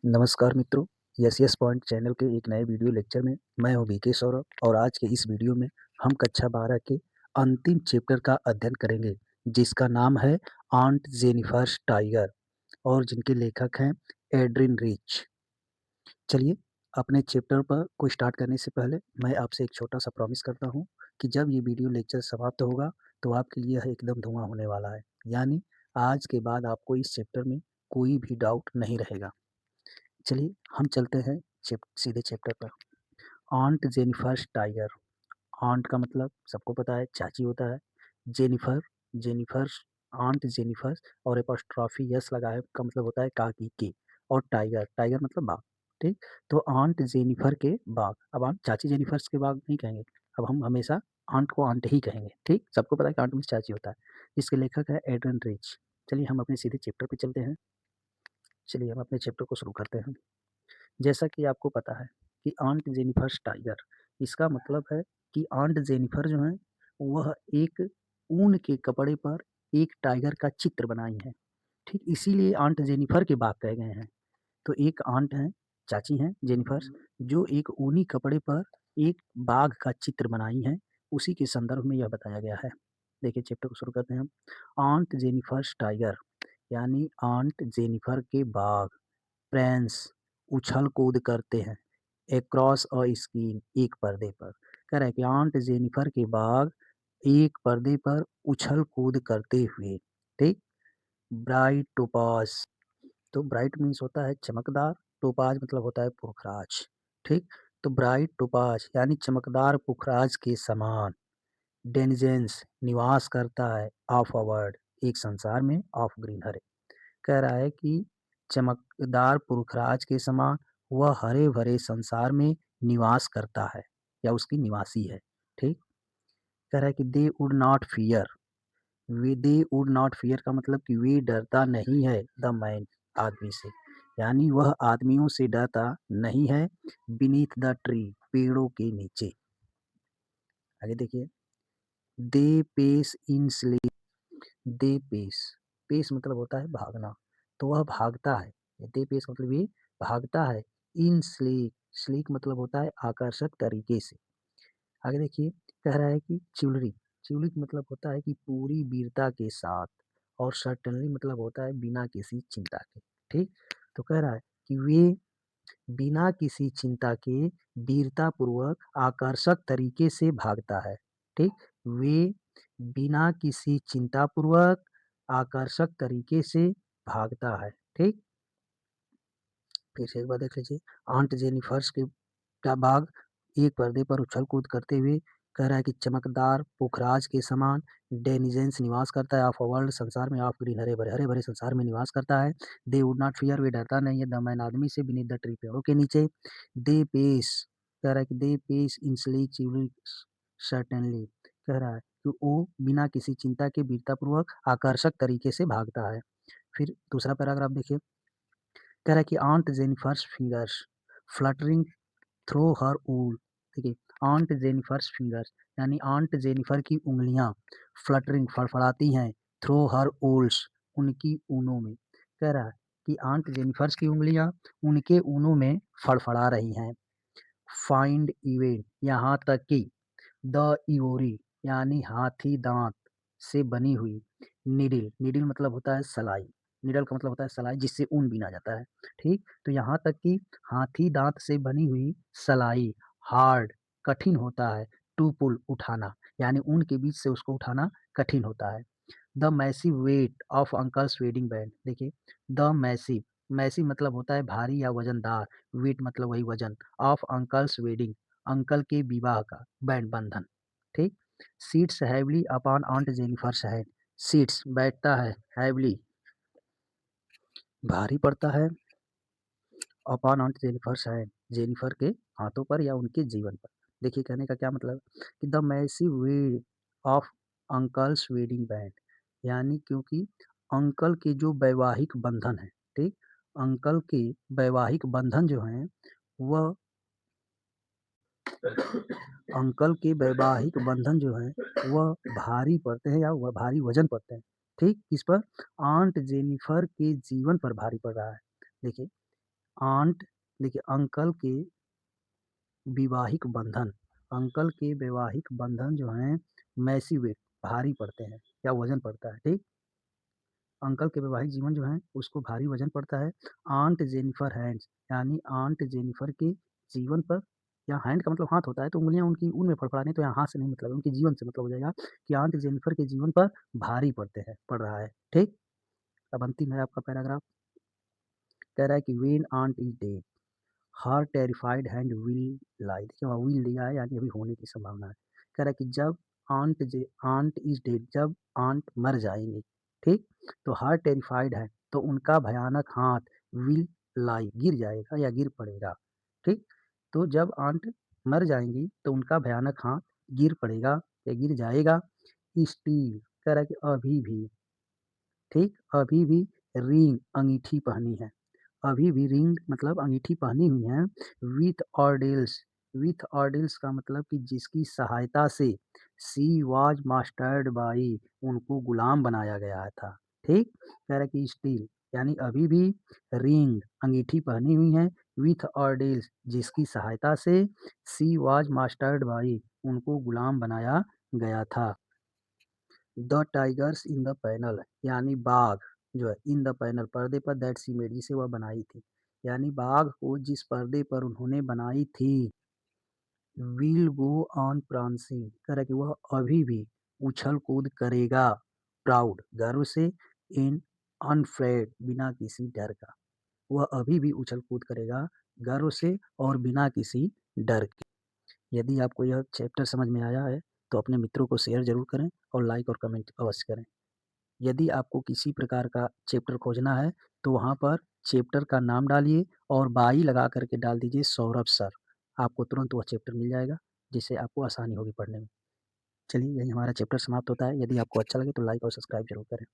नमस्कार मित्रों, yes yes point channel के एक नए वीडियो लेक्चर में मैं हूं बीके सौरभ और आज के इस वीडियो में हम कक्षा 12 के अंतिम चैप्टर का अध्ययन करेंगे जिसका नाम है आंट जेनिफर्स टाइगर और जिनके लेखक हैं एड्रिन रिच। चलिए अपने चैप्टर पर को स्टार्ट करने से पहले मैं आपसे एक छोटा सा प्रॉमिस करता हूं कि जब ये वीडियो लेक्चर समाप्त होगा तो आपके लिए यह एकदम धुआं होने वाला है, यानी आज के बाद आपको इस चैप्टर में कोई भी डाउट नहीं रहेगा। चलिए हम चलते हैं सीधे चैप्टर पर। ऑन्ट जेनिफर्स टाइगर। ऑन्ट का मतलब सबको पता है चाची होता है। जेनिफर जेनिफर्स ऑन्ट जेनिफर्स और एपोस्ट्रॉफी यस लगा है का मतलब होता है काकी के। और टाइगर टाइगर मतलब बाघ। ठीक, तो ऑन्ट जेनिफर के बाघ। अब हम चाची जेनिफर्स के बाघ नहीं कहेंगे, अब हम हमेशा आंट को आंट ही कहेंगे। ठीक, सबको पता है कि आंट में चाची होता है। इसके लेखक है एड्रिन रिच। चलिए हम अपने सीधे चैप्टर पे चलते हैं। चलिए हम अपने चैप्टर को शुरू करते हैं। जैसा कि आपको पता है कि आंट जेनिफर्स टाइगर, इसका मतलब है कि आंट जेनिफर जो हैं वह एक ऊन के कपड़े पर एक टाइगर का चित्र बनाई हैं। ठीक, इसीलिए आंट जेनिफर के बाग कहे गए हैं। तो एक आंट हैं, चाची हैं जेनिफर्स, जो एक ऊनी कपड़े पर एक बाघ का चित्र बनाई हैं। उसी के संदर्भ में यह बताया गया है। देखिए चैप्टर को शुरू करते हैं हम। आंट जेनिफर्स टाइगर यानी आंट जेनिफर के बाघ प्रेंस उछल कूद करते हैं एक्रॉस अ स्क्रीन एक पर्दे पर। कह रहा है कि आंट जेनिफर के बाग एक पर्दे पर उछल कूद करते हुए। ठीक, ब्राइट टोपाज, तो ब्राइट मीन्स होता है चमकदार, टोपाज मतलब होता है पुखराज। ठीक, तो ब्राइट टोपाज यानी चमकदार पुखराज के समान डेनिजेंस निवास करता है ऑफ अ वर्ल्ड एक संसार में ऑफ ग्रीन हरे। कह रहा है कि चमकदार पुरखराज के समान वह हरे भरे संसार में निवास करता है या उसकी निवासी है। ठीक, कह रहा है कि they would not fear, way they would not fear का मतलब कि वे डरता नहीं है द मैन आदमी से, यानी वह आदमियों से डरता नहीं है। बीनीथ द ट्री पेड़ों के नीचे। आगे देखिए, they pace in sleep, they pace, pace मतलब होता है भागना, तो वह भागता है। दे पेस मतलब ये भागता है। इन स्लीक, स्लीक मतलब होता है आकर्षक तरीके से। आगे देखिए, कह रहा है कि चिवलरी, चिवलिक मतलब होता है कि पूरी वीरता के साथ, और सर्टनली मतलब होता है बिना किसी चिंता के। ठीक, तो कह रहा है कि वे बिना किसी चिंता के वीरता पूर्वक आकर्षक तरीके से भागता है। ठीक, वे बिना किसी चिंता पूर्वक आकर्षक तरीके से भागता है। ठीक, फिर से एक बार देख लीजिए। आंट जेनिफर्स के का बाग एक पर्दे पर उछल कूद करते हुए कह रहा है कि चमकदार पुखराज के समान डेनिजेंस निवास करता है ऑफ अ वर्ल्ड संसार में ऑफ ग्रीन हरे भरे संसार में निवास करता है। दे वुड नॉट फियर वे डरता नहीं है द मैन आदमी से बीनीथ द ट्री पेड़ों के नीचे। दे पेस, कह रहा है कि they pace in sleek chivalry certainly, कह रहा है कि वो बिना किसी चिंता के वीरतापूर्वक आकर्षक तरीके से भागता है। फिर दूसरा पैराग्राफ देखिए, कह रहा है कि aunt Jennifer's fingers fluttering through her wool. देखिए, आंट जेनिफर्स फिंगर्स यानी आंट जेनिफर की उंगलियां फ्लटरिंग फड़फड़ाती हैं थ्रो हर ऊल्स उनकी ऊनों में। कह रहा है कि आंट जेनिफर्स की उंगलियां उनके ऊनों में फड़फड़ा रही हैं। फाइंड इवेन यहाँ तक कि द इवोरी यानी हाथी दांत से बनी हुई निडिल, निडिल मतलब होता है सलाई, निडल का मतलब होता है सलाई जिससे ऊन बीना जाता है। ठीक, तो यहाँ तक कि हाथी दांत से बनी हुई सलाई हार्ड कठिन होता है टू पुल उठाना, यानी ऊन के बीच से उसको उठाना कठिन होता है। The massive weight of uncle's wedding band. देखिए, द मैसिव, मैसिव मतलब होता है भारी या वजनदार, वेट मतलब वही वजन, ऑफ अंकल्स वेडिंग अंकल के विवाह का बैंड बंधन। ठीक, sits heavily upon Aunt Jennifer's head, sits बैठता है, हैवली भारी पड़ता है, upon Aunt Jennifer's head Jennifer के हाथों पर या उनके जीवन पर। देखिए कहने का क्या मतलब कि the massive weight of uncle's wedding band, यानी क्योंकि अंकल के जो वैवाहिक बंधन है, ठीक, अंकल के वैवाहिक बंधन जो हैं वह अंकल के वैवाहिक बंधन जो हैं वह भारी पड़ते हैं या वह भारी वजन पड़ते हैं। ठीक, इस पर आंट जेनिफर के जीवन पर भारी पड़ रहा है। देखिए, आंट देखिए अंकल के वैवाहिक बंधन जो हैं मैसिवेट भारी पड़ते हैं या वज़न पड़ता है, ठीक? अंकल के वैवाहिक जीवन जो है उसको भारी वज़न पड़ता है। आंट जेनिफर हैंड्स यानी आंट जेनिफर के जीवन पर या हैंड का मतलब हाथ होता है तो उँगलियाँ उनकी ऊन में फड़फड़ाने तो यहाँ हाथ से नहीं मतलब है, उनके जीवन से मतलब हो जाएगा कि आंट जेनिफर के जीवन पर भारी पड़ रहा है, ठीक? अब अंतिम है आपका पैराग्राफ, कह रहा है कि when Aunt is dead her terrified hand will lie देखिए वहाँ विल दिया है यानी अभी होने की संभावना है। कह रहा है कि जब आंट इज़ डेड जब आंट मर जाएँगी, ठीक? तो हर टेरिफाइड हैंड तो उनका भयानक हाथ विल लाई गिर जाएगा या गिर पड़ेगा, ठीक? तो जब आंट मर जाएँगी तो उनका भयानक हाथ गिर पड़ेगा या गिर जाएगा। स्टिल कह रहा है कि अभी भी, ठीक? अभी भी रिंग अंगीठी पहनी है। अभी भी रिंग मतलब अंगीठी पहनी हुई हैं विथ ऑर्डिल्स का मतलब कि जिसकी सहायता से शी वाज मास्टर्ड बाई उनको गुलाम बनाया गया था, ठीक? कह रहा है कि स्टिल यानी अभी भी रिंग अंगीठी पहनी हुई हैं विथ ऑर्डिल्स जिसकी सहायता से शी वाज मास्टर्ड बाई उनको गुलाम बनाया गया था। The tigers in the panel यानी बाघ जो है इन द पैनल पर्दे पर दैट शी मेड जिसे वह बनाई थी। यानी बाघ को जिस पर्दे पर उन्होंने बनाई थी विल गो ऑन प्रांसिंग कह रहा है कि वह अभी भी उछल कूद करेगा प्राउड गर्व से इन अनफ्रेड बिना किसी डर का। वह अभी भी उछल कूद करेगा गर्व से और बिना किसी डर के। यदि आपको यह चैप्टर समझ में आया है तो अपने मित्रों को शेयर जरूर करें और लाइक और कमेंट अवश्य करें। यदि आपको किसी प्रकार का चैप्टर खोजना है, तो वहाँ पर चैप्टर का नाम डालिए और बाई लगा कर के डाल दीजिए सौरभ सर। आपको तुरंत वह चैप्टर मिल जाएगा, जिससे आपको आसानी होगी पढ़ने में। चलिए, यही हमारा चैप्टर समाप्त होता है। यदि आपको अच्छा लगे तो लाइक और सब्सक्राइब ज़रूर करें।